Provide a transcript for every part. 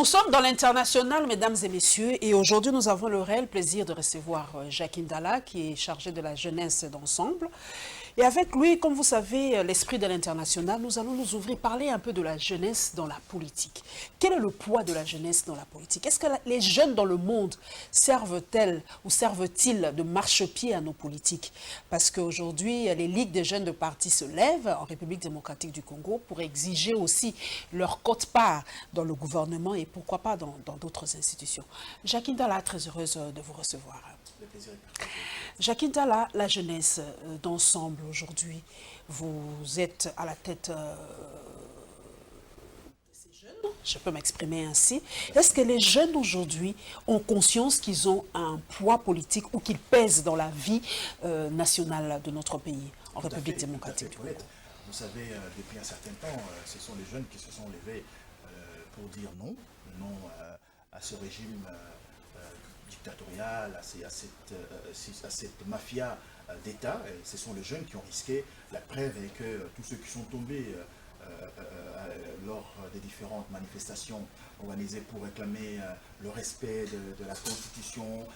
Nous sommes dans l'international, mesdames et messieurs, et aujourd'hui nous avons le réel plaisir de recevoir Jacques Ndala, qui est chargé de la jeunesse d'ensemble. Et avec lui, comme vous savez, l'esprit de l'international, nous allons nous ouvrir, parler un peu de la jeunesse dans la politique. Quel est le poids de la jeunesse dans la politique? Est-ce que les jeunes dans le monde servent-elles ou servent-ils de marchepied à nos politiques? Parce qu'aujourd'hui, les ligues des jeunes de partis se lèvent en République démocratique du Congo pour exiger aussi leur quote-part dans le gouvernement et pourquoi pas dans d'autres institutions. Jacques Ndala, très heureuse de vous recevoir. Le plaisir est partagé. Jacques Ndala, la jeunesse d'ensemble aujourd'hui, vous êtes à la tête de ces jeunes, je peux m'exprimer ainsi. Est-ce que les jeunes aujourd'hui ont conscience qu'ils ont un poids politique ou qu'ils pèsent dans la vie nationale de notre pays, en République démocratique du Congo? Vous savez, depuis un certain temps, ce sont les jeunes qui se sont levés pour dire non, non à ce régime dictatorial, à cette mafia d'État. Ce sont les jeunes qui ont risqué. La preuve est que tous ceux qui sont tombés lors des différentes manifestations organisées pour réclamer le respect de la Constitution,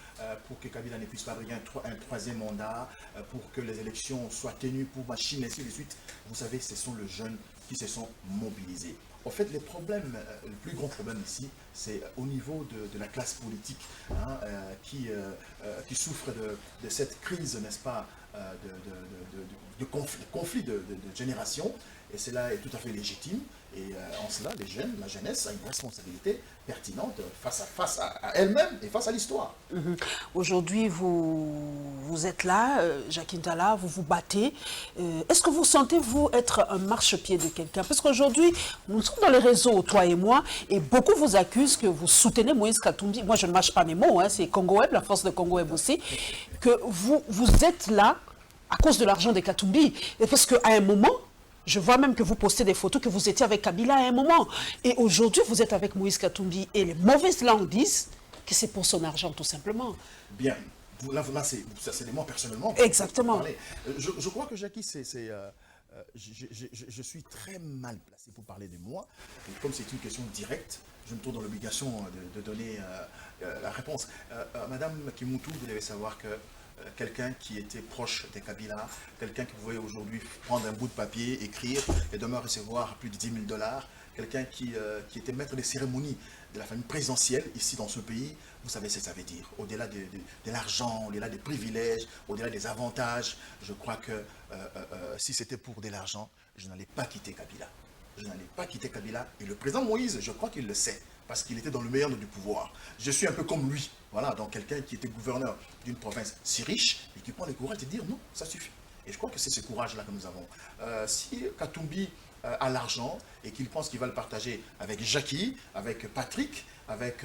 pour que Kabila ne puisse pas briguer un troisième mandat, pour que les élections soient tenues pour machine, et ainsi de suite. Vous savez, ce sont les jeunes qui se sont mobilisés. En fait, le plus grand problème ici, c'est au niveau de la classe politique, hein, qui souffre de cette crise, n'est-ce pas, de conflit de génération. Et cela est tout à fait légitime. Et en cela, les jeunes, la jeunesse a une responsabilité pertinente face à elle-même et face à l'histoire. Aujourd'hui, vous êtes là, Jacques Ndala, vous vous battez. Est-ce que vous sentez, vous, être un marchepied de quelqu'un? Parce qu'aujourd'hui, nous sommes dans les réseaux, toi et moi, et beaucoup vous accusent que vous soutenez Moïse Katumbi. Moi, je ne mâche pas mes mots, hein, c'est Congo Web, la force de Congo Web aussi, que vous êtes là à cause de l'argent des Katumbi. Et parce qu'à un moment, je vois même que vous postez des photos que vous étiez avec Kabila à un moment. Et aujourd'hui, vous êtes avec Moïse Katumbi. Et les mauvaises langues disent que c'est pour son argent, tout simplement. Bien. Là c'est moi personnellement. Exactement. Je crois que Jackie, je suis très mal placé pour parler de moi. Et comme c'est une question directe, je me trouve dans l'obligation de donner la réponse. Madame Kimutu, vous devez savoir que quelqu'un qui était proche des Kabila, quelqu'un qui pouvait aujourd'hui prendre un bout de papier, écrire et demain recevoir plus de 10 000 $, quelqu'un qui était maître des cérémonies de la famille présidentielle ici dans ce pays, vous savez ce que ça veut dire. Au-delà de l'argent, au-delà des privilèges, au-delà des avantages, je crois que si c'était pour de l'argent, je n'allais pas quitter Kabila. Je n'allais pas quitter Kabila. Et le président Moïse, je crois qu'il le sait, parce qu'il était dans le meilleur du pouvoir. Je suis un peu comme lui, voilà, donc quelqu'un qui était gouverneur d'une province si riche et qui prend le courage de dire non, ça suffit. Et je crois que c'est ce courage-là que nous avons. Si Katumbi a l'argent et qu'il pense qu'il va le partager avec Jackie, avec Patrick, avec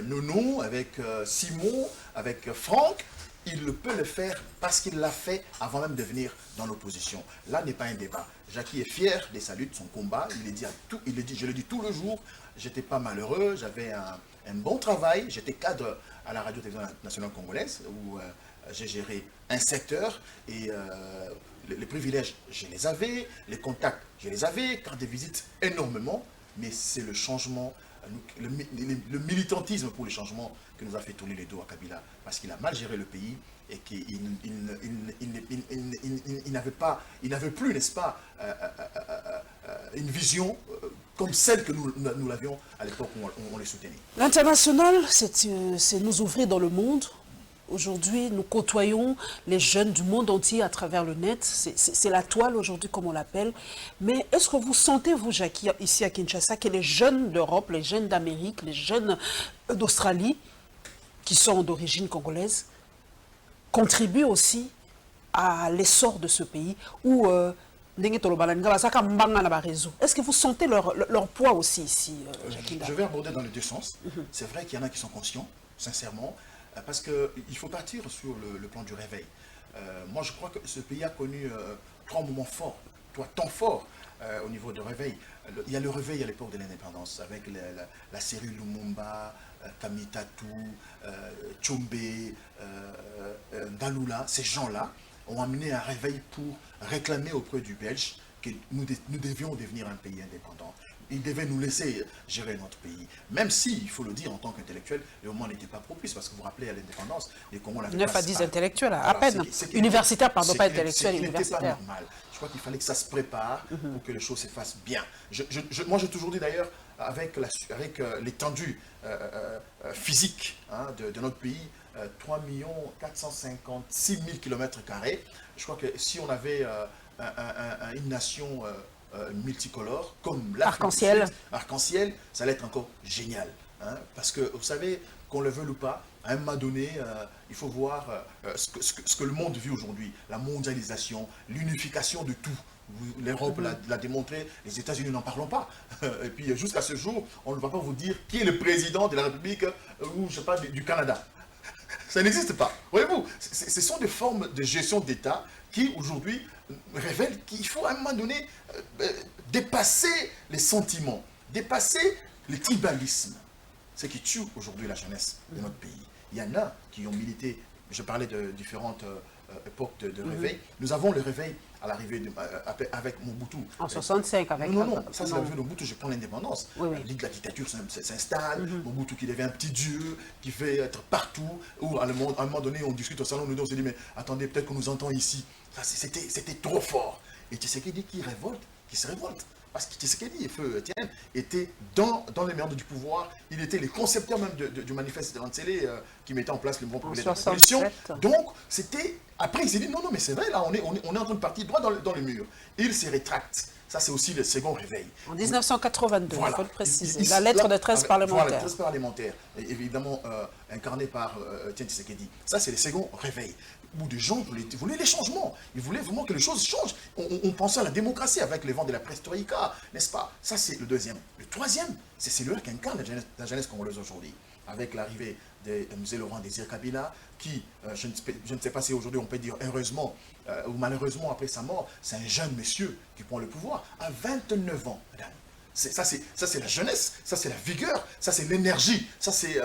Nono, avec Simon, avec Franck, il peut le faire parce qu'il l'a fait avant même de venir dans l'opposition. Là n'est pas un débat. Jackie est fier de sa lutte, son combat. Je le dis tout le jour. J'étais pas malheureux, j'avais un bon travail. J'étais cadre à la radio-télévision nationale congolaise où j'ai géré un secteur et les privilèges, je les avais, les contacts, je les avais, cartes de visite énormément. Mais c'est le changement, le militantisme pour le changement que nous a fait tourner les dos à Kabila, parce qu'il a mal géré le pays et qu'il n'avait plus, n'est-ce pas, une vision comme celle que nous l'avions à l'époque où on les soutenait. L'international, c'est nous ouvrir dans le monde. Aujourd'hui, nous côtoyons les jeunes du monde entier à travers le net. C'est la toile aujourd'hui, comme on l'appelle. Mais est-ce que vous sentez, vous, Jackie, ici à Kinshasa, que les jeunes d'Europe, les jeunes d'Amérique, les jeunes d'Australie, qui sont d'origine congolaise, contribuent aussi à l'essor de ce pays où est-ce que vous sentez leur poids aussi ici, Jackie? Je vais aborder dans les deux sens. C'est vrai qu'il y en a qui sont conscients, sincèrement, parce qu'il faut partir sur le plan du réveil. Moi, je crois que ce pays a connu 3 moments forts, 3 temps forts au niveau de réveil. Il y a le réveil à l'époque de l'indépendance, avec la série Lumumba, Kamitatou, Tchombe, Dalula. Ces gens-là ont amené un réveil pour réclamer auprès du Belge que nous devions devenir un pays indépendant. il devait nous laisser gérer notre pays. Même si, il faut le dire, en tant qu'intellectuel, le moment n'était pas propice, parce que vous vous rappelez, à l'indépendance, les Congos n'avaient pas... 9 à 10 intellectuels, à Alors, peine. Universitaires, pardon, pas intellectuels, universitaires. universitaires. C'était pas normal. Je crois qu'il fallait que ça se prépare pour que les choses se fassent bien. Moi, j'ai toujours dit d'ailleurs, avec l'étendue physique de notre pays, 3 456 000 km², je crois que si on avait une nation multicolore, comme l'arc-en-ciel, ça allait être encore génial. Parce que, vous savez, qu'on le veuille ou pas, à un moment donné, il faut voir ce que le monde vit aujourd'hui, la mondialisation, l'unification de tout. L'Europe l'a démontré, les États-Unis n'en parlons pas. Et puis jusqu'à ce jour, on ne va pas vous dire qui est le président de la République ou je sais pas du Canada. Ça n'existe pas. Voyez-vous, ce sont des formes de gestion d'État qui aujourd'hui révèlent qu'il faut à un moment donné dépasser les sentiments, dépasser le tribalisme. Ce qui tue aujourd'hui la jeunesse de notre pays. Il y en a qui ont milité, je parlais de différentes époques de réveil. Nous avons le réveil à l'arrivée avec Mobutu. En 65 avec... Non, ça c'est l'arrivée de Mobutu, je prends l'indépendance. Oui. La dictature s'installe, Mobutu qui devient un petit dieu, qui fait être partout, où à un moment donné on discute au salon, nous on se dit mais attendez, peut-être qu'on nous entend ici. C'était trop fort. Et Tshisekedi qui se révolte. Parce que Tshisekedi, feu Etienne, était dans les merdes du pouvoir. Il était le concepteur même du manifeste de Lancelé qui mettait en place le mouvement populaire de la révolution. Donc, c'était... Après, il s'est dit, non, mais c'est vrai, là, on est en train de partir droit dans le mur. Et il se rétracte. Ça, c'est aussi le second réveil. En 1982, voilà. Il faut le préciser. La lettre de 13 parlementaires. Voilà, 13 parlementaires, évidemment incarnée par Etienne Tshisekedi. Ça, c'est le second réveil. Où des gens voulaient les changements. Ils voulaient vraiment que les choses changent. On pensait à la démocratie avec les vents de la perestroïka, n'est-ce pas? Ça, c'est le deuxième. Le troisième, c'est celui qui incarne la jeunesse congolaise aujourd'hui. Avec l'arrivée de M. Laurent Désir Kabila, qui, je ne sais pas si aujourd'hui on peut dire heureusement ou malheureusement après sa mort, c'est un jeune monsieur qui prend le pouvoir à 29 ans, madame. Ça, c'est la jeunesse, ça, c'est la vigueur, ça, c'est l'énergie, ça, c'est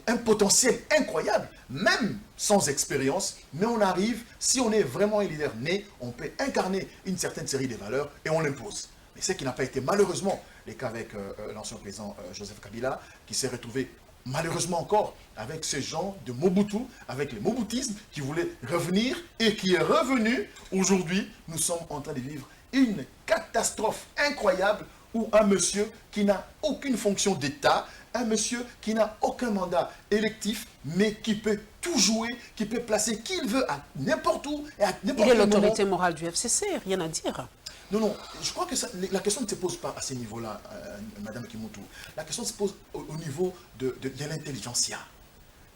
un potentiel incroyable, même sans expérience, mais on arrive, si on est vraiment un leader né, on peut incarner une certaine série de valeurs et on l'impose. Mais ce qui n'a pas été malheureusement le cas avec l'ancien président Joseph Kabila, qui s'est retrouvé malheureusement encore avec ce genre de Mobutu, avec le Mobutisme qui voulait revenir et qui est revenu. Aujourd'hui, nous sommes en train de vivre une catastrophe incroyable où un monsieur qui n'a aucune fonction d'État, un monsieur qui n'a aucun mandat électif, mais qui peut tout jouer, qui peut placer qui il veut à n'importe où et à n'importe quel moment. Il est l'autorité morale du FCC, rien à dire. Non, je crois que la question ne se pose pas à ce niveau-là, Madame Kimoutou. La question se pose au niveau de l'intelligentsia.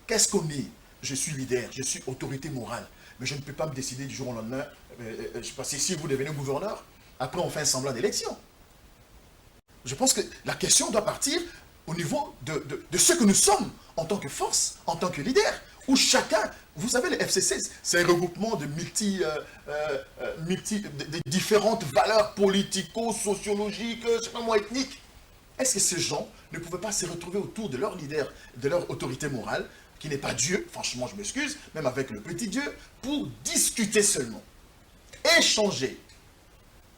Qu'est-ce qu'on est? Je suis leader, je suis autorité morale, mais je ne peux pas me décider du jour au lendemain. Je sais pas, si vous devenez gouverneur, après on fait un semblant d'élection. Je pense que la question doit partir au niveau de ce que nous sommes en tant que force, en tant que leader, où chacun, vous savez, le FCC, c'est un regroupement de différentes valeurs politico-sociologiques, je sais pas moi, ethniques. Est-ce que ces gens ne pouvaient pas se retrouver autour de leur leader, de leur autorité morale, qui n'est pas Dieu, franchement je m'excuse, même avec le petit Dieu, pour discuter seulement, échanger,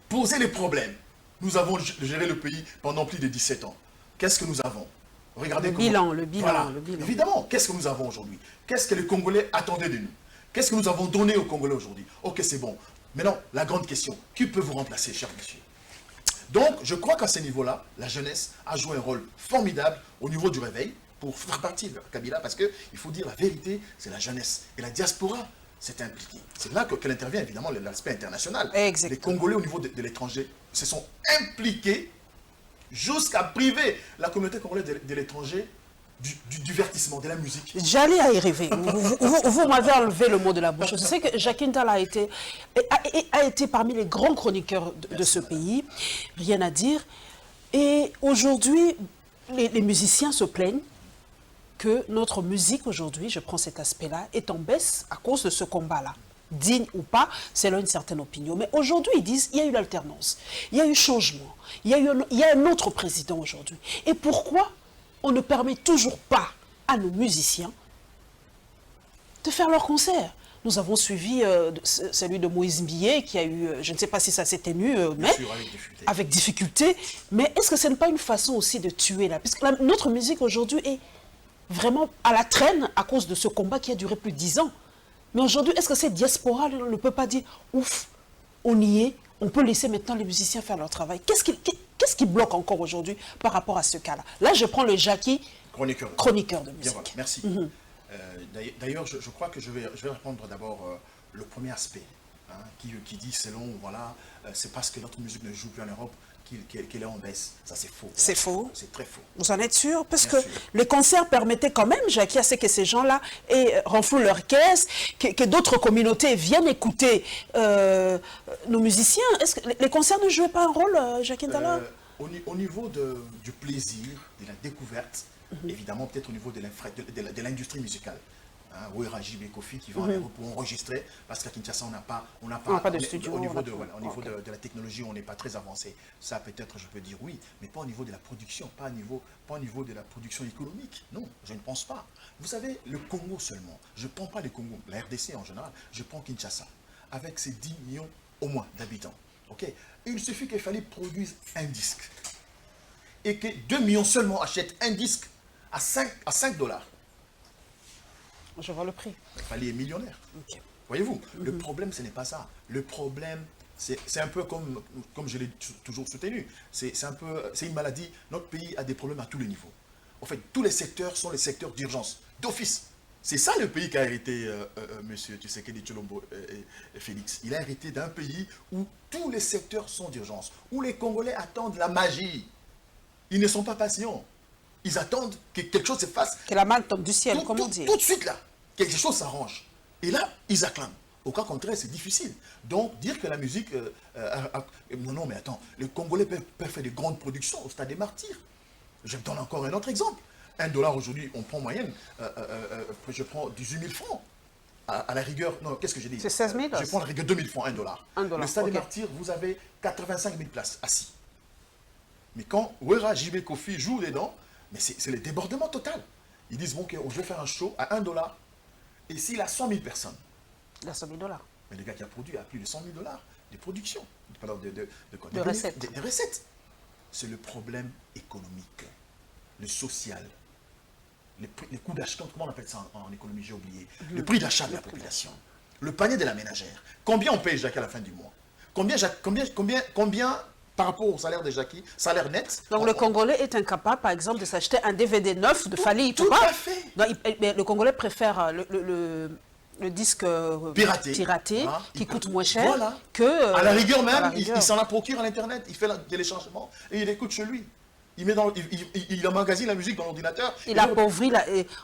poser les problèmes. Nous avons géré le pays pendant plus de 17 ans. Qu'est-ce que nous avons? Regardez le bilan, le bilan, voilà. le bilan. Évidemment, qu'est-ce que nous avons aujourd'hui? Qu'est-ce que les Congolais attendaient de nous? Qu'est-ce que nous avons donné aux Congolais aujourd'hui? Ok, c'est bon. Maintenant, la grande question, qui peut vous remplacer, cher monsieur? Donc, je crois qu'à ce niveau-là, la jeunesse a joué un rôle formidable au niveau du réveil pour faire partie de Kabila, parce qu'il faut dire la vérité, c'est la jeunesse. Et la diaspora s'est impliquée. C'est là qu'elle intervient, évidemment, l'aspect international. Exactement. Les Congolais au niveau de l'étranger se sont impliqués jusqu'à priver la communauté congolaise de l'étranger du divertissement, de la musique. J'allais y arriver. Vous m'avez enlevé le mot de la bouche. Je sais que Jacques Ndala a été parmi les grands chroniqueurs de ce pays. Rien à dire. Et aujourd'hui, les musiciens se plaignent que notre musique aujourd'hui, je prends cet aspect-là, est en baisse à cause de ce combat-là. Digne ou pas, c'est là une certaine opinion. Mais aujourd'hui, ils disent qu'il y a eu l'alternance, il y a eu changement, il y a un autre président aujourd'hui. Et pourquoi on ne permet toujours pas à nos musiciens de faire leurs concerts? Nous avons suivi celui de Moïse Millet qui a eu, je ne sais pas si ça s'est tenu, mais sûr, avec difficulté. avec difficulté. Mais est-ce que ce n'est pas une façon aussi de tuer là? Puisque notre musique aujourd'hui est vraiment à la traîne à cause de ce combat qui a duré plus de 10 ans. Mais aujourd'hui, est-ce que cette diaspora ne peut pas dire, ouf, on y est, on peut laisser maintenant les musiciens faire leur travail? Qu'est-ce qui bloque encore aujourd'hui par rapport à ce cas-là? Là, je prends le Jackie, chroniqueur de musique. Bien, voilà, merci. D'ailleurs, je crois que je vais répondre d'abord le premier aspect, hein, qui dit selon, voilà, c'est parce que notre musique ne joue plus en Europe qu'elle est en baisse. Ça, c'est faux. C'est faux. C'est très faux. Vous en êtes sûr? Parce Bien que sûr. les concerts permettaient quand même, Jackie, à ce que ces gens-là renflouent leur caisse, que d'autres communautés viennent écouter nos musiciens. Est-ce que les concerts ne jouaient pas un rôle, Jackie Ndala? Au niveau du plaisir, de la découverte, évidemment, peut-être au niveau de l'industrie musicale. Hein, Wera JB Kofi qui va pour enregistrer, parce qu'à Kinshasa, on n'a pas de studio. Au niveau de la technologie, on n'est pas très avancé. Ça, peut-être, je peux dire oui, mais pas au niveau de la production, pas au niveau de la production économique. Non, je ne pense pas. Vous savez, le Congo seulement, je ne prends pas le Congo, la RDC en général, je prends Kinshasa, avec ses 10 millions au moins d'habitants. Okay. Il suffit qu'il fallait produire un disque et que 2 millions seulement achètent un disque à 5 dollars. Je vois le prix. Il fallait être millionnaire. Okay. Voyez-vous, le problème, ce n'est pas ça. Le problème, c'est un peu comme je l'ai toujours soutenu. C'est une maladie. Notre pays a des problèmes à tous les niveaux. En fait, tous les secteurs sont les secteurs d'urgence, d'office. C'est ça le pays qu'a hérité monsieur Tshisekedi Tshilombo et Félix. Il a hérité d'un pays où tous les secteurs sont d'urgence, où les Congolais attendent la magie. Ils ne sont pas patients. Ils attendent que quelque chose se fasse. Que la manne tombe du ciel, comme on dit. Tout de suite là, quelque chose s'arrange. Et là, ils acclament. Au cas contraire, c'est difficile. Donc, dire que la musique... non, mais attends, les Congolais peuvent faire de grandes productions au Stade des Martyrs. Je donne encore un autre exemple. $1 aujourd'hui, on prend en moyenne, je prends 18 000 francs. À la rigueur, non, qu'est-ce que j'ai dit? C'est 16 000. Je prends la rigueur 2 000 francs, $1. Le Stade des okay. Martyrs, vous avez 85 000 places assis. Mais quand Wera JB Kofi joue dedans, mais c'est le débordement total. Ils disent, bon, okay, je vais faire un show à $1. Et s'il a 100 000 personnes. Il a 100 000 $. Mais le gars qui a produit a plus de 100 000 $ de production. De recettes. Des recettes. C'est le problème économique, le social, les coûts d'achat, comment on appelle ça en économie, j'ai oublié. Le prix d'achat de la population, le panier de la ménagère. Combien on paye Jackie à la fin du mois? Combien par rapport au salaire de Jackie, salaire net? Donc le Congolais est incapable, par exemple, de s'acheter un DVD neuf de Fally. Tout à fait. Donc, le Congolais préfère le disque piraté hein, qui coûte moins cher que... à la rigueur même, il s'en la procure à l'internet, il fait le téléchargement et il écoute chez lui. Il emmagasine la musique dans l'ordinateur. Il appauvrit,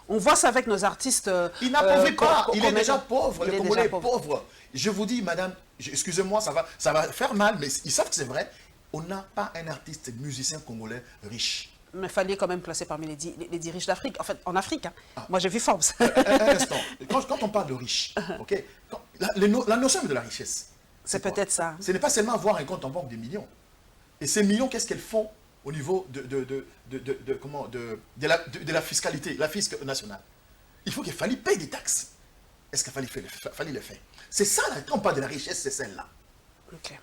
on voit ça avec nos artistes. Il n'appauvrit pas, il est déjà pauvre, le Congolais est pauvre. Je vous dis, madame, excusez-moi, ça va faire mal, mais ils savent que c'est vrai. On n'a pas un artiste musicien congolais riche. Mais fallait quand même classer parmi les 10 riches d'Afrique, en fait, en Afrique. Hein. Ah. Moi, j'ai vu Forbes. Un instant. Quand on parle de riche, okay, la notion de la richesse, c'est peut-être ça. Ce n'est pas seulement avoir un compte en banque de millions. Et ces millions, qu'est-ce qu'elles font au niveau de la fiscalité, la fisc nationale? Il faut qu'il fallait payer des taxes. Est-ce qu'il fallait le faire? C'est ça, quand on parle de la richesse, c'est celle-là. Ok.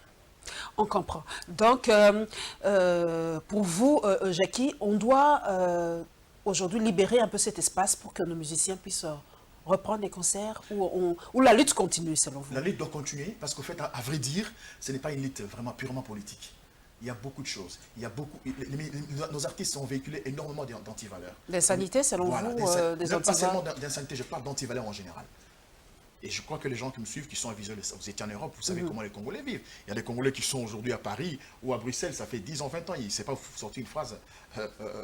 On comprend. Donc, pour vous, Jackie, on doit aujourd'hui libérer un peu cet espace pour que nos musiciens puissent reprendre les concerts ou la lutte continue, selon vous? La lutte doit continuer parce qu'au fait, à vrai dire, ce n'est pas une lutte vraiment purement politique. Il y a beaucoup de choses. Nos artistes ont véhiculé énormément d'antivaleurs. D'insanité, selon vous, des antivaleurs? Pas seulement d'insanité, je parle d'antivaleurs en général. Et je crois que les gens qui me suivent, qui sont visuels, vous étiez en Europe, vous savez comment les Congolais vivent. Il y a des Congolais qui sont aujourd'hui à Paris ou à Bruxelles, ça fait 10 ans, 20 ans, il ne sait pas sortir une phrase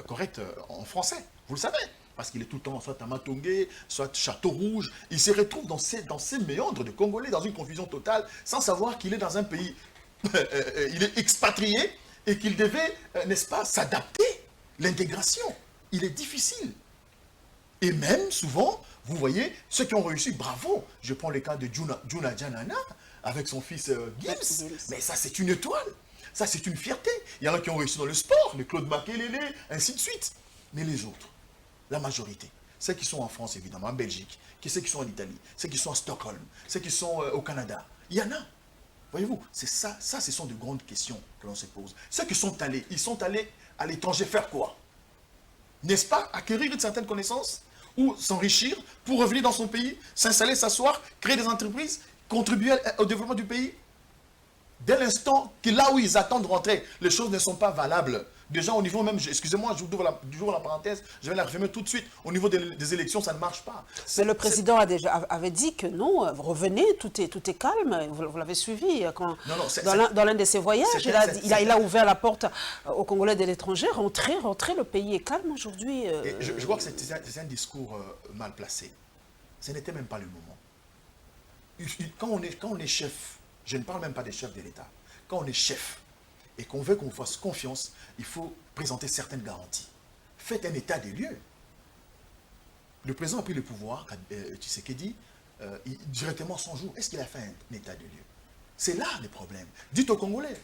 correcte en français. Vous le savez. Parce qu'il est tout le temps soit à Matongé, soit Château Rouge. Il se retrouve dans ces méandres de Congolais, dans une confusion totale, sans savoir qu'il est dans un pays, il est expatrié et qu'il devait, n'est-ce pas, s'adapter. L'intégration, il est difficile. Et même, souvent, vous voyez, ceux qui ont réussi, bravo. Je prends le cas de Juna Janana, avec son fils Gims. Mais ça, c'est une étoile. Ça, c'est une fierté. Il y en a qui ont réussi dans le sport, le Claude Makelele, ainsi de suite. Mais les autres, la majorité, ceux qui sont en France, évidemment, en Belgique, ceux qui sont en Italie, ceux qui sont à Stockholm, ceux qui sont au Canada. Il y en a. Voyez-vous, c'est ça, ce sont de grandes questions que l'on se pose. Ceux qui sont allés, ils sont allés à l'étranger faire quoi? N'est-ce pas acquérir une certaine connaissance ou s'enrichir pour revenir dans son pays, s'installer, s'asseoir, créer des entreprises, contribuer au développement du pays? Dès l'instant que là où ils attendent de rentrer, les choses ne sont pas valables. Déjà au niveau même, excusez-moi, j'ouvre la parenthèse, je vais la refermer tout de suite. Au niveau des élections, ça ne marche pas. Mais le président avait dit que non, revenez, tout est calme. Vous l'avez suivi quand, dans l'un de ses voyages. Il a ouvert la porte aux Congolais de l'étranger. Rentrez, le pays est calme aujourd'hui. Je vois que c'est un discours mal placé. Ce n'était même pas le moment. Quand on est chef, je ne parle même pas des chefs de l'État. Quand on est chef et qu'on veut qu'on vous fasse confiance, il faut présenter certaines garanties. Faites un état des lieux. Le président a pris le pouvoir, Tshisekedi, directement 100 jours. Est-ce qu'il a fait un état des lieux? C'est là le problème. Dites aux Congolais,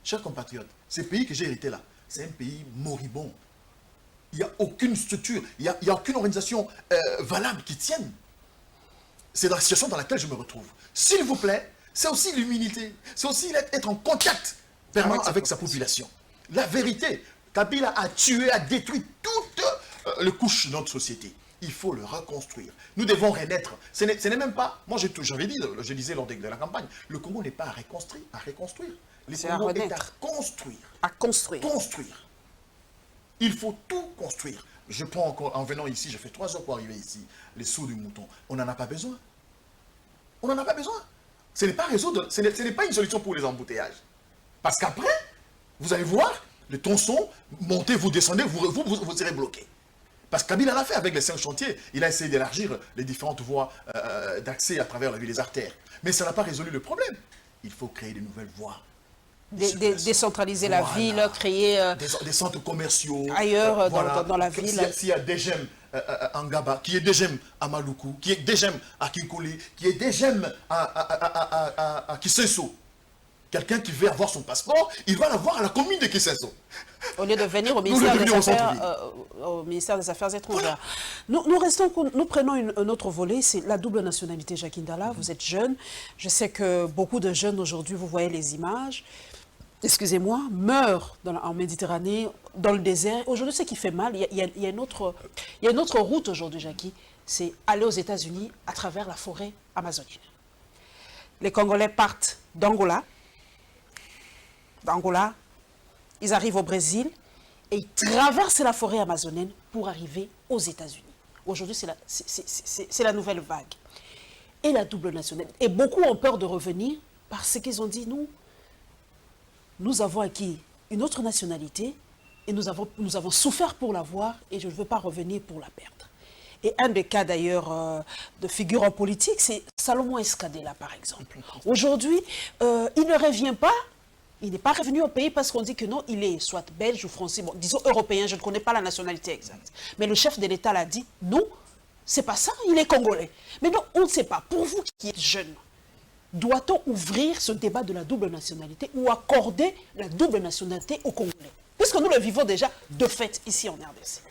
chers compatriotes, ce pays que j'ai hérité là, c'est un pays moribond. Il n'y a aucune structure, il n'y a aucune organisation valable qui tienne. C'est la situation dans laquelle je me retrouve. S'il vous plaît, c'est aussi l'humilité, c'est aussi être en contact permanent avec sa population. La vérité, Kabila a tué, a détruit toutes les couches de notre société. Il faut le reconstruire. Nous devons renaître. Ce n'est même pas, moi j'avais dit, je disais lors de la campagne, le Congo n'est pas à reconstruire. Le Congo est à construire. À construire. Construire. Il faut tout construire. Je prends encore, en venant ici, j'ai fait 3 heures pour arriver ici, les sauts du mouton. On n'en a pas besoin. On n'en a pas besoin. Ce n'est pas une solution pour les embouteillages. Parce qu'après, vous allez voir, le tronçon, montez, vous descendez, vous serez bloqué. Parce que Kabila l'a fait avec les 5 chantiers. Il a essayé d'élargir les différentes voies d'accès à travers la ville, les artères. Mais ça n'a pas résolu le problème. Il faut créer de nouvelles voies. Décentraliser la ville, créer des centres commerciaux. Ailleurs dans la ville. S'il y a des gemmes en Gaba, qui est des gemmes à Maluku, qui est des gemmes à Kinkoli, qui est des gemmes à Kisenso. Quelqu'un qui veut avoir son passeport, il va l'avoir à la commune de Kisenso. Au lieu de venir au ministère des Affaires étrangères. Voilà. Nous prenons un autre volet, c'est la double nationalité. Jacques Ndala, vous êtes jeune. Je sais que beaucoup de jeunes aujourd'hui, vous voyez les images, excusez-moi, meurent en Méditerranée, dans le désert. Aujourd'hui, ce qui fait mal, il y a une autre route aujourd'hui, Jackie, c'est aller aux États-Unis à travers la forêt amazonienne. Les Congolais partent d'Angola, ils arrivent au Brésil et ils traversent la forêt amazonienne pour arriver aux États-Unis. Aujourd'hui, c'est la nouvelle vague. Et la double nationalité. Et beaucoup ont peur de revenir parce qu'ils ont dit, nous avons acquis une autre nationalité et nous avons souffert pour l'avoir et je ne veux pas revenir pour la perdre. Et un des cas d'ailleurs de figure en politique, c'est Salomon Escadela par exemple. Aujourd'hui, il ne revient pas. Il n'est pas revenu au pays parce qu'on dit que non, il est soit belge ou français, bon, disons européen, je ne connais pas la nationalité exacte. Mais le chef de l'État l'a dit, non, c'est pas ça, il est congolais. Mais non, on ne sait pas. Pour vous qui êtes jeune, doit-on ouvrir ce débat de la double nationalité ou accorder la double nationalité aux Congolais? Puisque nous le vivons déjà de fait ici en RDC.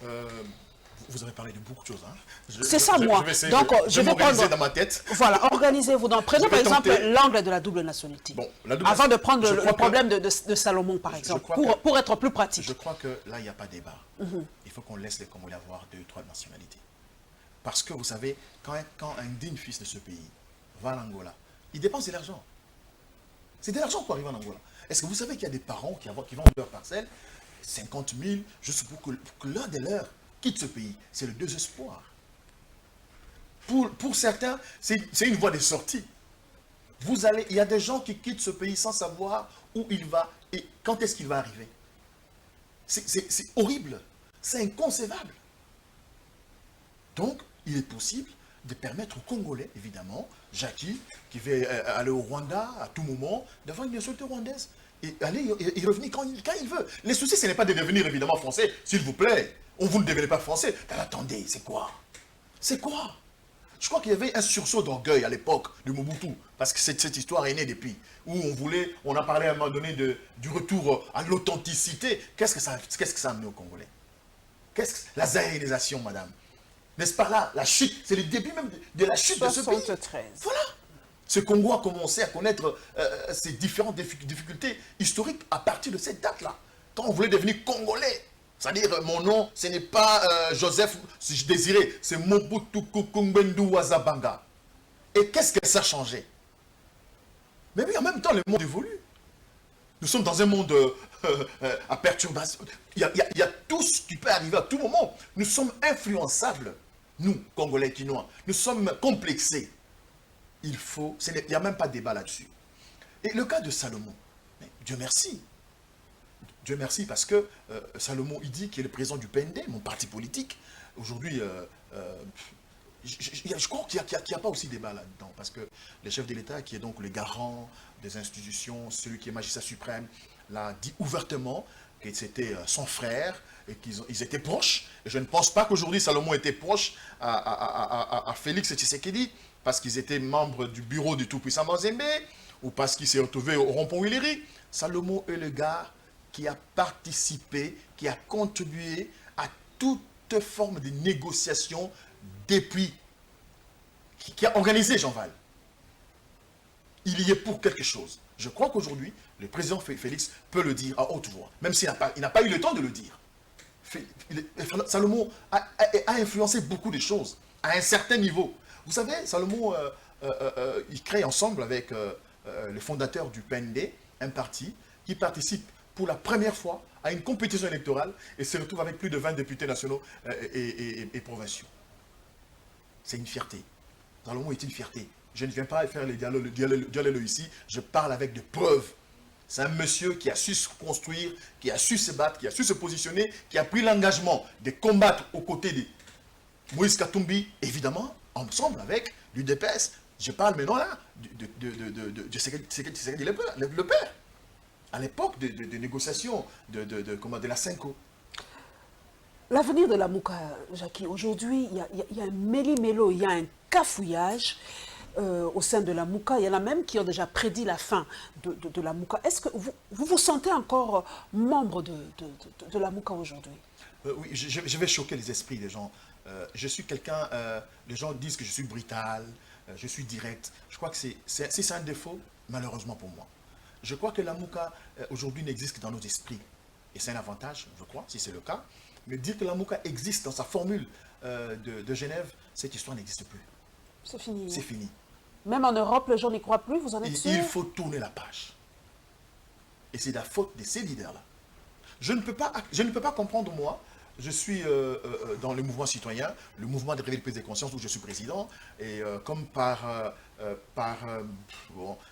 Vous avez parlé de beaucoup de choses. Hein. C'est ça, moi. Donc, je vais prendre dans ma tête. Voilà, organisez-vous. Prenez par exemple l'angle de la double nationalité. Bon, avant de prendre le problème de Salomon, par exemple, pour être plus pratique. Je crois que là, il n'y a pas de débat. Il faut qu'on laisse les Congolais avoir 2 ou 3 nationalités. Parce que vous savez, quand un digne fils de ce pays va en Angola, il dépense de l'argent. C'est de l'argent pour arriver en Angola. Est-ce que vous savez qu'il y a des parents qui vendent leur parcelle 50 000, juste pour que l'un des leurs quitte ce pays? C'est le désespoir. Pour certains, c'est une voie de sortie. Il y a des gens qui quittent ce pays sans savoir où il va et quand est-ce qu'il va arriver. C'est horrible. C'est inconcevable. Donc, il est possible de permettre aux Congolais, évidemment, Jackie, qui veut aller au Rwanda à tout moment, d'avoir une nationalité rwandaise. Et aller et revenir quand il veut. Les soucis, ce n'est pas de devenir évidemment français, s'il vous plaît. Vous ne devenez pas français. Mais attendez, c'est quoi? C'est quoi? Je crois qu'il y avait un sursaut d'orgueil à l'époque de Mobutu, parce que cette histoire est née depuis, où on a parlé à un moment donné du retour à l'authenticité. Qu'est-ce que ça a amené aux Congolais? La zaïrisation, madame. N'est-ce pas là, la chute, c'est le début même de la chute de ce pays. 73. Voilà. Ce Congo a commencé à connaître ces différentes difficultés historiques à partir de cette date-là. Quand on voulait devenir Congolais, c'est-à-dire mon nom, ce n'est pas Joseph Désiré, c'est Mobutu Kungbendu Wazabanga. Et qu'est-ce que ça a changé? Mais oui, en même temps, le monde évolue. Nous sommes dans un monde à perturbation. Il y a tout ce qui peut arriver à tout moment. Nous sommes influençables, nous, Congolais, Quinois. Nous sommes complexés. Il n'y a même pas de débat là-dessus. Et le cas de Salomon, Dieu merci. Dieu merci parce que Salomon, il dit qu'il est le président du PND, mon parti politique. Aujourd'hui, je crois qu'il n'y a pas aussi débat là-dedans. Parce que le chef de l'État, qui est donc le garant des institutions, celui qui est magistrat suprême, l'a dit ouvertement que c'était son frère et qu'ils étaient proches. Et je ne pense pas qu'aujourd'hui Salomon était proche à Félix Tshisekedi parce qu'ils étaient membres du bureau du tout-puissant Mazembe ou parce qu'il s'est retrouvé au rond-point Willery. Salomon est le gars qui a participé, qui a contribué à toute forme de négociation depuis, qui a organisé Jean Val. Il y est pour quelque chose. Je crois qu'aujourd'hui, le président Félix peut le dire à haute voix, même s'il n'a pas eu le temps de le dire. Salomon a influencé beaucoup de choses, à un certain niveau. Vous savez, Salomon, il crée ensemble avec le fondateur du PND, un parti qui participe pour la première fois à une compétition électorale et se retrouve avec plus de 20 députés nationaux et provinciaux. C'est une fierté. Salomon est une fierté. Je ne viens pas faire les dialogues ici, je parle avec des preuves. C'est un monsieur qui a su se construire, qui a su se battre, qui a su se positionner, qui a pris l'engagement de combattre aux côtés de Moïse Katumbi, évidemment, ensemble avec l'UDPS. Je parle maintenant là de Tshisekedi le père, à l'époque de négociations de la Senko. L'avenir de la Mouka, Jackie, aujourd'hui, il y a un méli-mélo, il y a un cafouillage au sein de la Mouka. Il y en a même qui ont déjà prédit la fin de la Mouka. Est-ce que vous sentez encore membre de la Mouka aujourd'hui? Oui, je vais choquer les esprits des gens. Je suis quelqu'un, les gens disent que je suis brutal, je suis direct. Je crois que si c'est un défaut, malheureusement pour moi. Je crois que la Mouka, aujourd'hui, n'existe que dans nos esprits. Et c'est un avantage, je crois, si c'est le cas. Mais dire que la Mouka existe dans sa formule de Genève, cette histoire n'existe plus. C'est fini. C'est fini. Même en Europe, les gens n'y croient plus, vous en êtes sûr? Il faut tourner la page. Et c'est la faute de ces leaders-là. Je ne peux pas comprendre, moi, je suis dans le mouvement citoyen, le mouvement de réveil de prise de conscience où je suis président, et comme par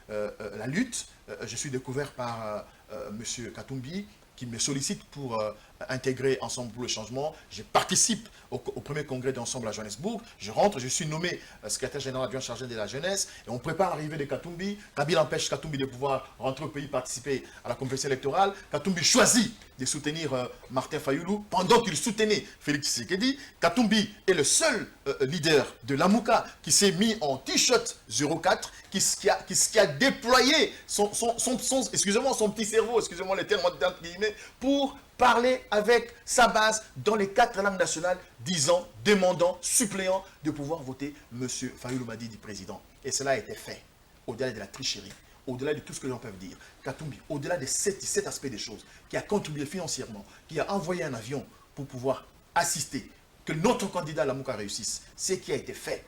la lutte, je suis découvert par M. Katumbi, qui me sollicite pour intégrer Ensemble pour le changement. Je participe au premier congrès d'Ensemble à Johannesburg. Je rentre, je suis nommé secrétaire général adjoint chargé de la jeunesse. Et on prépare l'arrivée de Katumbi. Kabila empêche Katumbi de pouvoir rentrer au pays, participer à la compétition électorale. Katumbi choisit de soutenir Martin Fayulu pendant qu'il soutenait Félix Tshisekedi. Katumbi est le seul leader de la Mouka qui s'est mis en t-shirt 04, qui a déployé son petit cerveau, excusez-moi les termes entre guillemets, pour parler avec sa base dans les 4 langues nationales, disant, demandant, suppléant de pouvoir voter M. Fayulu Madidi président. Et cela a été fait, au-delà de la tricherie, au-delà de tout ce que les gens peuvent dire. Katumbi, au-delà de cet aspect des choses, qui a contribué financièrement, qui a envoyé un avion pour pouvoir assister, que notre candidat à la Mouka réussisse, c'est ce qui a été fait.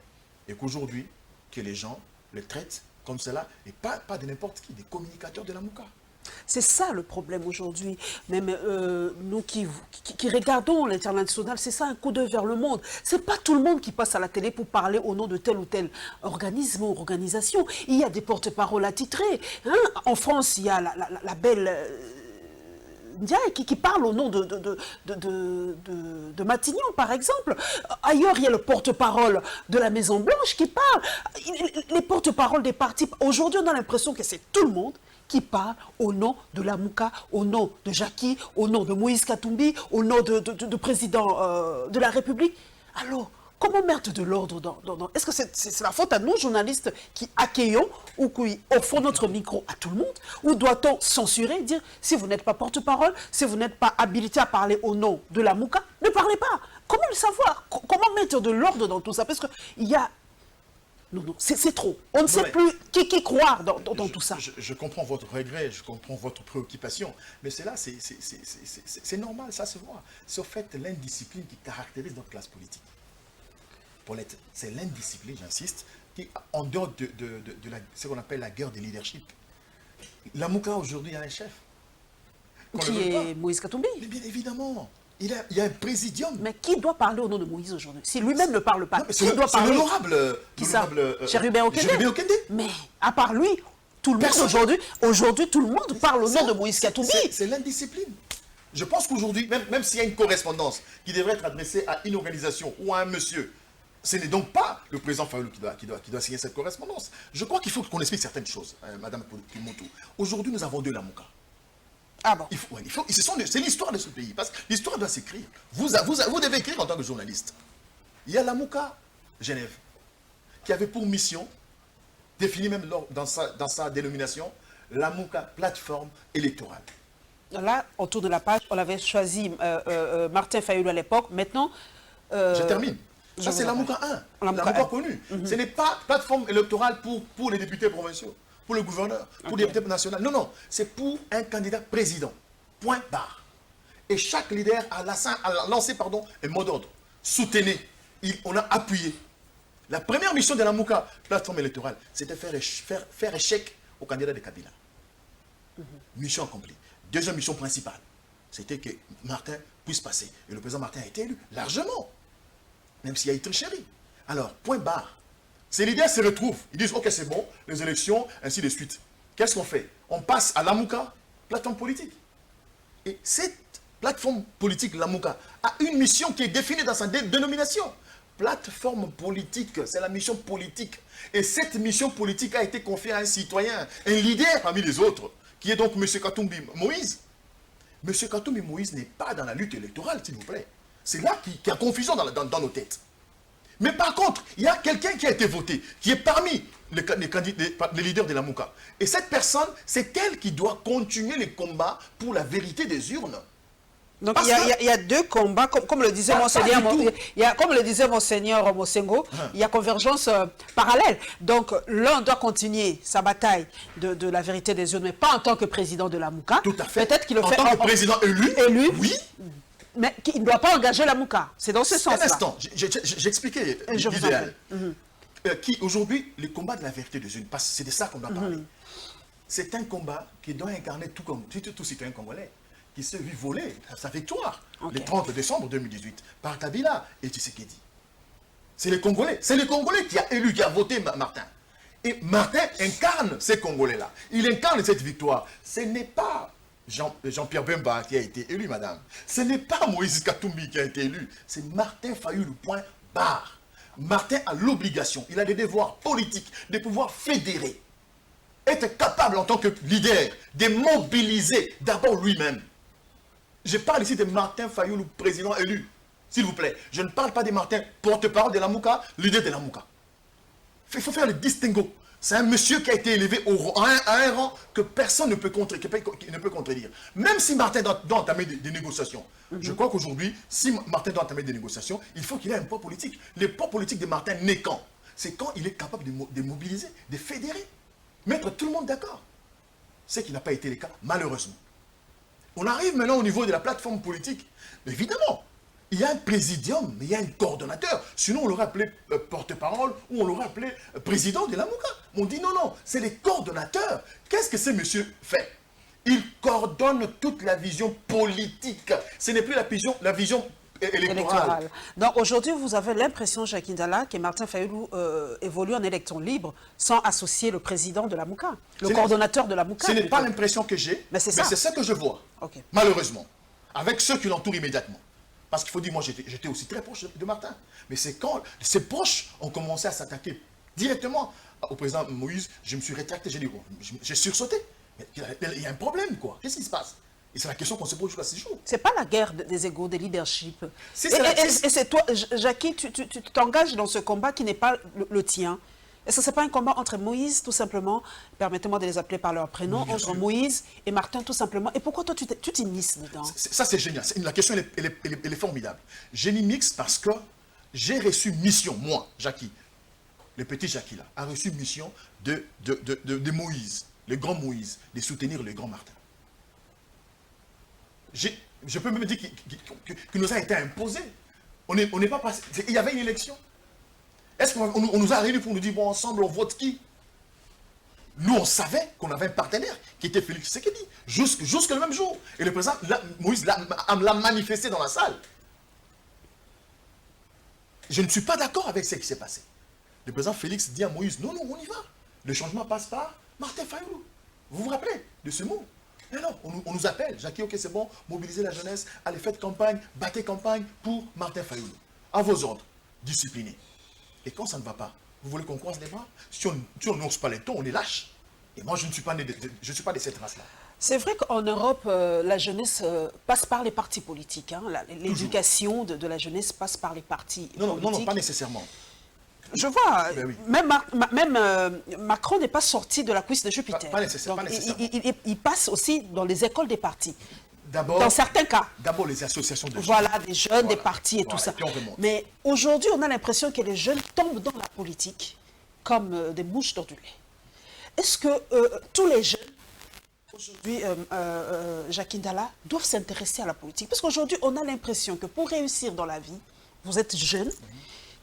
Et qu'aujourd'hui, que les gens le traitent comme cela, et pas de n'importe qui, des communicateurs de la Mouka. C'est ça le problème aujourd'hui. Même nous qui regardons l'international, c'est ça un coup d'œil vers le monde. C'est pas tout le monde qui passe à la télé pour parler au nom de tel ou tel organisme ou organisation. Il y a des porte-paroles attitrés. Hein? En France, il y a la belle Ndiaye qui parle au nom de Matignon, par exemple. Ailleurs, il y a le porte-parole de la Maison-Blanche qui parle. Les porte-paroles des partis. Aujourd'hui, on a l'impression que c'est tout le monde qui parle au nom de la Mouka, au nom de Jackie, au nom de Moïse Katumbi, au nom de président de la République. Alors, comment mettre de l'ordre Est-ce que c'est la faute à nous, journalistes, qui accueillons ou qui offrons notre micro à tout le monde? Ou doit-on censurer, dire, si vous n'êtes pas porte-parole, si vous n'êtes pas habilité à parler au nom de la Mouka, ne parlez pas. Comment le savoir? Comment mettre de l'ordre dans tout ça? Parce qu'il y a... Non, non, c'est trop. On ne sait plus qui croire dans tout ça. Je comprends votre regret, je comprends votre préoccupation, mais c'est là, c'est normal, ça se voit. C'est au fait l'indiscipline qui caractérise notre classe politique. Paulette, c'est l'indiscipline, j'insiste, qui, en dehors de ce qu'on appelle la guerre des leadership. La Mouka, aujourd'hui, a un chef. Qui est Moïse Katumbi. Mais bien évidemment. Il y a un présidium. Mais qui doit parler au nom de Moïse aujourd'hui? Si lui-même ne parle pas, qui doit parler? C'est l'honorable. Qui ça? Chérubin Okende. Mais à part lui, tout le monde aujourd'hui, tout le monde parle au nom de Moïse Katumbi. C'est l'indiscipline. Je pense qu'aujourd'hui, même s'il y a une correspondance qui devrait être adressée à une organisation ou à un monsieur, ce n'est donc pas le président Fayoulou qui doit signer cette correspondance. Je crois qu'il faut qu'on explique certaines choses, Madame Kimoto. Aujourd'hui, nous avons deux Lamouka. Ah bon? C'est l'histoire de ce pays, parce que l'histoire doit s'écrire. Vous devez écrire en tant que journaliste. Il y a la Mouka Genève, qui avait pour mission, définie même dans sa dénomination, la Mouka plateforme électorale. Là, autour de la page, on avait choisi Martin Fayoulou à l'époque. Maintenant... Je termine. Ça, c'est la Mouka 1, la Mouka connue. Ce n'est pas plateforme électorale pour les députés provinciaux, pour le gouverneur, pour les députés nationaux. Non, non, c'est pour un candidat président. Point barre. Et chaque leader a lancé un mot d'ordre. Soutenez. On a appuyé. La première mission de la Mouka, plateforme électorale, c'était faire échec au candidat de Kabila. Mission accomplie. Deuxième mission principale, c'était que Martin puisse passer. Et le président Martin a été élu largement. Même s'il y a eu tricherie. Alors, point barre. Ces leaders se retrouvent. Ils disent, ok, c'est bon, les élections, ainsi de suite. Qu'est-ce qu'on fait? On passe à l'Amouka, plateforme politique. Et cette plateforme politique, l'Amouka, a une mission qui est définie dans sa dénomination. Plateforme politique, c'est la mission politique. Et cette mission politique a été confiée à un citoyen, un leader parmi les autres, qui est donc M. Katumbi Moïse. M. Katumbi Moïse n'est pas dans la lutte électorale, s'il vous plaît. C'est là qu'il y a confusion dans nos têtes. Mais par contre, il y a quelqu'un qui a été voté, qui est parmi les leaders de la Mouka. Et cette personne, c'est elle qui doit continuer les combats pour la vérité des urnes. Donc il y a deux combats, comme le disait Monseigneur Mosengo, il y a convergence parallèle. Donc l'un doit continuer sa bataille de la vérité des urnes, mais pas en tant que président de la Mouka. Tout à fait. Peut-être qu'il le fait en tant que président élu, oui. Mais il ne doit pas engager la Mouka. C'est dans ce sens-là. Un instant, j'expliquais l'idéal. Qui aujourd'hui, le combat de la vérité des urnes, parce que c'est de ça qu'on doit parler. C'est un combat qui doit incarner tout citoyen congolais qui s'est vu voler sa victoire le 30 décembre 2018 par Kabila et Tshisekedi. C'est les Congolais. C'est les Congolais qui a élu, qui a voté Martin. Et Martin incarne ces Congolais-là. Il incarne cette victoire. Ce n'est pas Jean-Pierre Bemba qui a été élu, madame. Ce n'est pas Moïse Katumbi qui a été élu. C'est Martin Fayoulou, point barre. Martin a l'obligation, il a des devoirs politiques, de pouvoir fédérer. Être capable en tant que leader de mobiliser d'abord lui-même. Je parle ici de Martin Fayoulou, président élu. S'il vous plaît, je ne parle pas de Martin, porte-parole de la Mouka, leader de la Mouka. Il faut faire le distinguo. C'est un monsieur qui a été élevé à un rang que personne ne peut contredire. Même si Martin doit entamer des négociations. Je crois qu'aujourd'hui, si Martin doit entamer des négociations, il faut qu'il ait un poids politique. Le poids politique de Martin n'est quand? C'est quand il est capable de mobiliser, de fédérer, mettre tout le monde d'accord. Ce qui n'a pas été le cas, malheureusement. On arrive maintenant au niveau de la plateforme politique. Mais évidemment, il y a un présidium, mais il y a un coordonnateur. Sinon, on l'aurait appelé porte-parole ou on l'aurait appelé président de la Mouka. On dit non, non, c'est les coordonnateurs. Qu'est-ce que ce monsieur fait? Il coordonne toute la vision politique. Ce n'est plus la vision électorale. Donc aujourd'hui, vous avez l'impression, Jacques Ndala, que Martin Fayoulou évolue en élection libre sans associer le président de la Mouka, le coordonnateur de la Mouka. Ce n'est pas l'impression que j'ai, mais c'est ça que je vois, malheureusement, avec ceux qui l'entourent immédiatement. Parce qu'il faut dire, moi j'étais aussi très proche de Martin. Mais c'est quand ses proches ont commencé à s'attaquer directement au président Moïse, je me suis rétracté, j'ai dit, j'ai sursauté. Il y a un problème, quoi. Qu'est-ce qui se passe? Et c'est la question qu'on se pose jusqu'à ce jour. C'est pas la guerre des égos, des leaderships. Et c'est toi, Jackie, tu t'engages dans ce combat qui n'est pas le tien. Est-ce que ce n'est pas un combat entre Moïse, tout simplement, permettez-moi de les appeler par leur prénom, Bien entre sûr. Moïse et Martin, tout simplement? Et pourquoi toi, tu t'immisces dedans? Ça, c'est génial. La question, elle est formidable. J'ai mis mix parce que j'ai reçu mission, moi, Jackie, le petit Jackie là, a reçu mission de Moïse, le grand Moïse, de soutenir le grand Martin. Je peux même dire qu'il nous a été imposé. On n'est pas passé. Il y avait une élection. Est-ce qu'on nous a réunis pour nous dire, bon, ensemble, on vote qui? Nous, on savait qu'on avait un partenaire qui était Félix Tshisekedi, jusque le même jour. Et le président, Moïse l'a manifesté dans la salle. Je ne suis pas d'accord avec ce qui s'est passé. Le président Félix dit à Moïse, non, non, on y va. Le changement passe par Martin Fayoulou. Vous vous rappelez de ce mot? Mais non, on nous appelle. Jackie, ok, c'est bon, mobilisez la jeunesse, allez, faites campagne, battez campagne pour Martin Fayoulou. À vos ordres, disciplinés. Et quand ça ne va pas, vous voulez qu'on croise les bras? Si on n'ose pas les tons, on est lâche. Et moi, je ne suis pas de cette race-là. C'est vrai qu'en Europe, la jeunesse passe par les partis politiques. Hein. L'éducation de la jeunesse passe par les partis politiques. Non, pas nécessairement. Je vois, Ben oui. même Macron n'est pas sorti de la cuisse de Jupiter. Pas nécessairement. Il passe aussi dans les écoles des partis. D'abord, dans certains cas. D'abord, les associations de jeunes. Voilà, des jeunes, des partis et tout ça. Et puis on remonte. Mais aujourd'hui, on a l'impression que les jeunes tombent dans la politique comme des mouches dans du lait. Est-ce que tous les jeunes, aujourd'hui, Jackie Ndala, doivent s'intéresser à la politique? Parce qu'aujourd'hui, on a l'impression que pour réussir dans la vie, vous êtes jeune,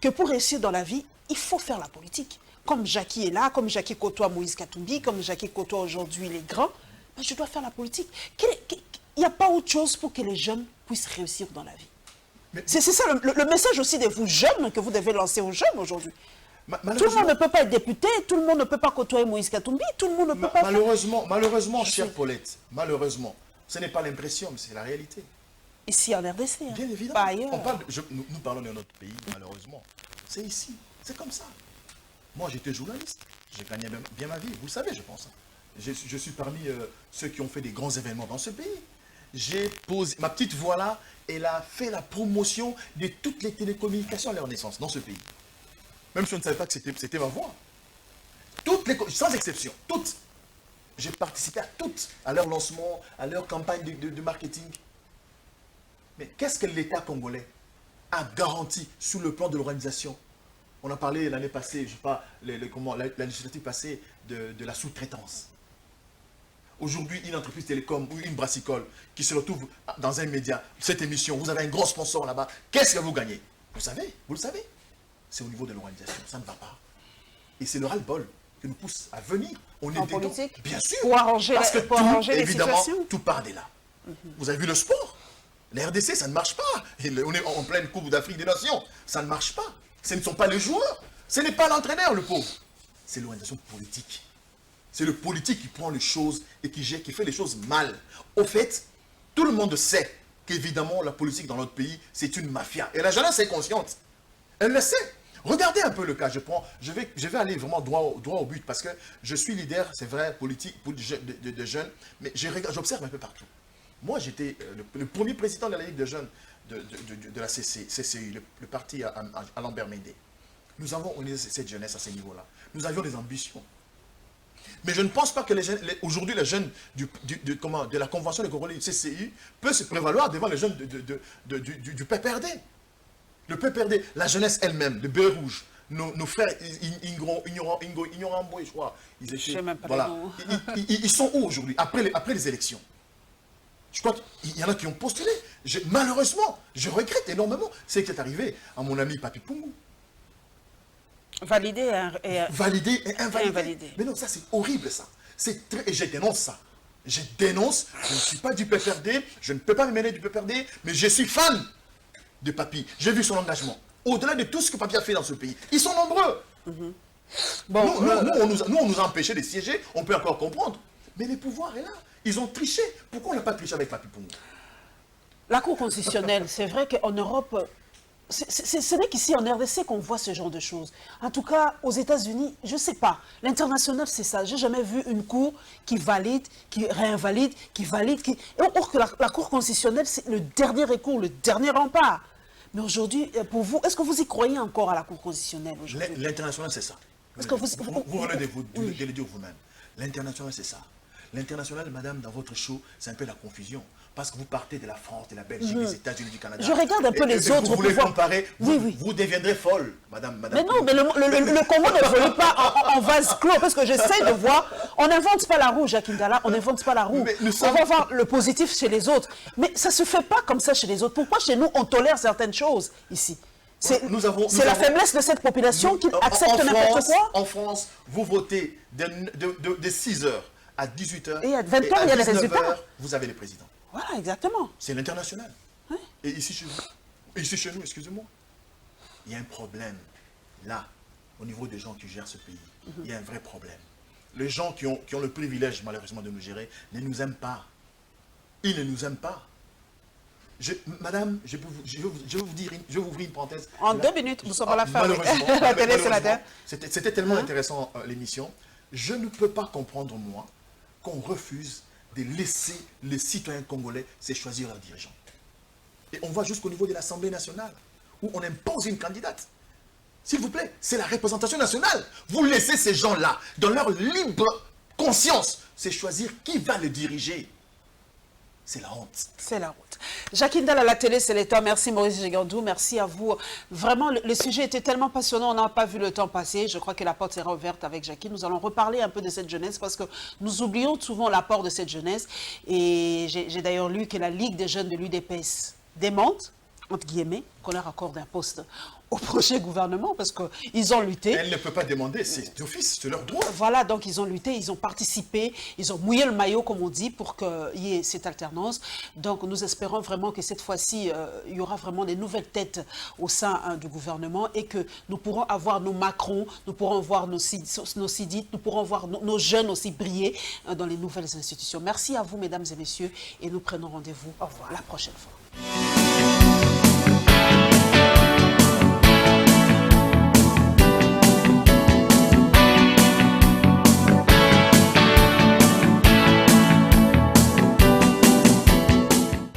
que pour réussir dans la vie, il faut faire la politique. Comme Jackie est là, comme Jackie côtoie Moïse Katumbi, comme Jackie côtoie aujourd'hui les grands, ben je dois faire la politique. Il n'y a pas autre chose pour que les jeunes puissent réussir dans la vie. C'est ça le message aussi de vous jeunes que vous devez lancer aux jeunes aujourd'hui. Tout le monde ne peut pas être député, tout le monde ne peut pas côtoyer Moïse Katumbi, tout le monde ne peut pas... Malheureusement, chère Paulette, malheureusement, ce n'est pas l'impression, mais c'est la réalité. Ici en RDC, hein, bien évidemment. pas ailleurs. Nous parlons de notre pays, malheureusement. C'est ici, c'est comme ça. Moi, j'étais journaliste, j'ai gagné bien ma vie, vous le savez, je pense. Je suis parmi ceux qui ont fait des grands événements dans ce pays. J'ai posé, ma petite voix là, elle a fait la promotion de toutes les télécommunications à leur naissance dans ce pays. Même si je ne savais pas que c'était ma voix. Sans exception, toutes. J'ai participé à toutes, à leur lancement, à leur campagne de marketing. Mais qu'est-ce que l'État congolais a garanti sur le plan de l'organisation? On a parlé l'année passée, je ne sais pas, la législative passée de la sous-traitance. Aujourd'hui, une entreprise télécom ou une brassicole qui se retrouve dans un média, cette émission, vous avez un gros sponsor là-bas, qu'est-ce que vous gagnez? Vous le savez. C'est au niveau de l'organisation, ça ne va pas. Et c'est le ras-le-bol qui nous pousse à venir. On est en dedans, politique, bien sûr. pour arranger, parce que les évidemment, situations. tout part de là. Vous avez vu le sport? La RDC, ça ne marche pas. On est en pleine Coupe d'Afrique des Nations. Ça ne marche pas. Ce ne sont pas les joueurs. Ce n'est pas l'entraîneur, le pauvre. C'est l'organisation politique. C'est le politique qui prend les choses et qui fait les choses mal. Au fait, tout le monde sait qu'évidemment, la politique dans notre pays, c'est une mafia. Et la jeunesse est consciente. Elle le sait. Regardez un peu le cas. Je vais aller vraiment droit au but parce que je suis leader, c'est vrai, politique de jeunes, mais j'observe un peu partout. Moi, j'étais le premier président de la Ligue de jeunes de la CCI, le parti à Lambert Mende. Nous avons organisé cette jeunesse à ce niveau-là. Nous avions des ambitions. Mais je ne pense pas que aujourd'hui les jeunes de la Convention des Congolais du CCI peuvent se prévaloir devant les jeunes du PPRD. Le PPRD, la jeunesse elle-même, le béret rouge, nos frères Ignorambo, je crois, ils sont où aujourd'hui, après les élections? Je crois qu'il y en a qui ont postulé. Malheureusement, je regrette énormément ce qui est arrivé à mon ami Papi Pungu. Validé et invalidé. Mais non, ça c'est horrible ça. Et je dénonce ça. Je dénonce, je ne suis pas du PPRD, je ne peux pas me mêler du PPRD, mais je suis fan de Papi. J'ai vu son engagement. Au-delà de tout ce que Papi a fait dans ce pays. Ils sont nombreux. Bon, nous, on nous a empêchés de siéger, on peut encore comprendre. Mais le pouvoir est là. Ils ont triché. Pourquoi on n'a pas triché avec Papi Pungu? La Cour constitutionnelle, c'est vrai qu'en Europe, ce n'est qu'ici en RDC qu'on voit ce genre de choses. En tout cas, aux États-Unis, je ne sais pas. L'international, c'est ça. Je n'ai jamais vu une Cour qui valide, qui réinvalide, qui valide. Or que la Cour constitutionnelle, c'est le dernier recours, le dernier rempart. Mais aujourd'hui, pour vous, est-ce que vous y croyez encore à la Cour constitutionnelle aujourd'hui? L'international, c'est ça. Parce que vous venez de le dire vous-même. L'international, c'est ça. L'international, madame, dans votre show, c'est un peu la confusion. Parce que vous partez de la France, de la Belgique, des États-Unis, du Canada. Je regarde un peu les autres. Vous voulez comparer, vous deviendrez folle, madame. Mais non, mais le Congo n'évolue pas en vase clos, parce que j'essaie de voir, on n'invente pas la roue, Jacques Ndala, on n'invente pas la roue. On va voir le positif chez les autres. Mais ça ne se fait pas comme ça chez les autres. Pourquoi chez nous, on tolère certaines choses ici? C'est la faiblesse de cette population qui accepte n'importe quoi. En France, vous votez de 6h à 18h. Et à 20h, il y a des résultats. Vous avez les présidents. Voilà, exactement. C'est l'international. Oui. Et ici chez nous, excusez-moi, il y a un problème. Là, au niveau des gens qui gèrent ce pays, il y a un vrai problème. Les gens qui ont le privilège, malheureusement, de nous gérer, ne nous aiment pas. Ils ne nous aiment pas. Madame, je vais vous ouvrir une parenthèse. En 2 minutes, nous sommes à la fin. Malheureusement, La télé, c'est la terre. C'était tellement intéressant, l'émission. Je ne peux pas comprendre, moi, qu'on refuse de laisser les citoyens congolais se choisir leurs dirigeants. Et on va jusqu'au niveau de l'Assemblée nationale, où on impose une candidate. S'il vous plaît, c'est la représentation nationale. Vous laissez ces gens-là, dans leur libre conscience, se choisir qui va le diriger. C'est la honte. C'est la honte. Jacques Ndala à la télé, c'est l'État. Merci Maurice Gigandou, merci à vous. Vraiment, le sujet était tellement passionnant, on n'a pas vu le temps passer. Je crois que la porte sera ouverte avec Jackie. Nous allons reparler un peu de cette jeunesse parce que nous oublions souvent l'apport de cette jeunesse. Et j'ai d'ailleurs lu que la Ligue des jeunes de l'UDPS demande, entre guillemets, qu'on leur accorde un poste au prochain gouvernement parce qu'ils ont lutté. Elle ne peut pas demander, c'est d'office, c'est leur droit. Voilà, donc ils ont lutté, ils ont participé, ils ont mouillé le maillot, comme on dit, pour qu'il y ait cette alternance. Donc nous espérons vraiment que cette fois-ci, il y aura vraiment des nouvelles têtes au sein du gouvernement et que nous pourrons avoir nos Macron, nous pourrons voir nos Sidit, nous pourrons voir nos jeunes aussi briller dans les nouvelles institutions. Merci à vous, mesdames et messieurs, et nous prenons rendez-vous. Au revoir, la prochaine fois.